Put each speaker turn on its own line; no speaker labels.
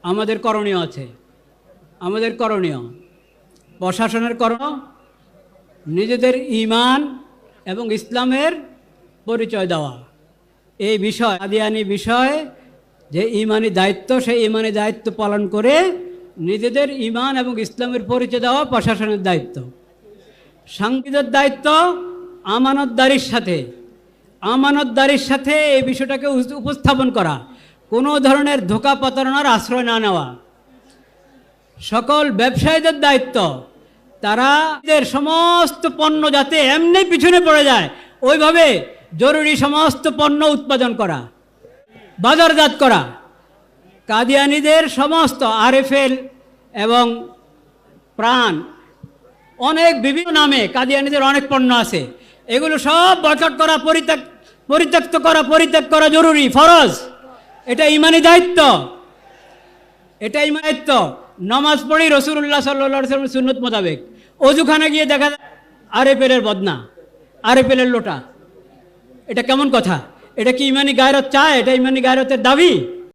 আমাদের করণীয় আছে। আমাদের করণীয়, প্রশাসনের করণীয় নিজেদের ঈমান এবং ইসলামের পরিচয় দেওয়া। এই বিষয় কাদিয়ানি বিষয় যে ঈমানি দায়িত্ব, সেই ঈমানি দায়িত্ব পালন করে নিজেদের ঈমান এবং ইসলামের পরিচয় দেওয়া প্রশাসনের দায়িত্ব। সাংবিধানিক দায়িত্ব আমানতদারির সাথে এই বিষয়টাকে উপস্থাপন করা, কোনো ধরনের ধোঁকা প্রতারণার আশ্রয় না নেওয়া। সকল ব্যবসায়ীদের দায়িত্ব তারা এদের সমস্ত পণ্য যাতে এমনি পিছনে পড়ে যায় ওইভাবে জরুরি সমস্ত পণ্য উৎপাদন করা, বাজারজাত করা। কাদিয়ানীদের সমস্ত আরএফএল এবং প্রাণ অনেক বিভিন্ন নামে কাদিয়ানীদের অনেক পণ্য আছে, এগুলো সব বয়কট করা, পরিত্যাগ করা জরুরি, ফরজ। এটা ঈমানি দায়িত্ব, এটা ঈমানি দায়িত্ব। নামাজ পড়ি রাসূলুল্লাহ সাল্লাল্লাহু আলাইহি ওয়াসাল্লামের সুন্নত মোতাবেক, অজুখানে গিয়ে দেখা যায় আরএফএলের বদনা, আরএফএলের লোটা। এটা কেমন কথা? এটা কি ঈমানি গায়রত চায়? এটা ঈমানি গায়রতের দাবি?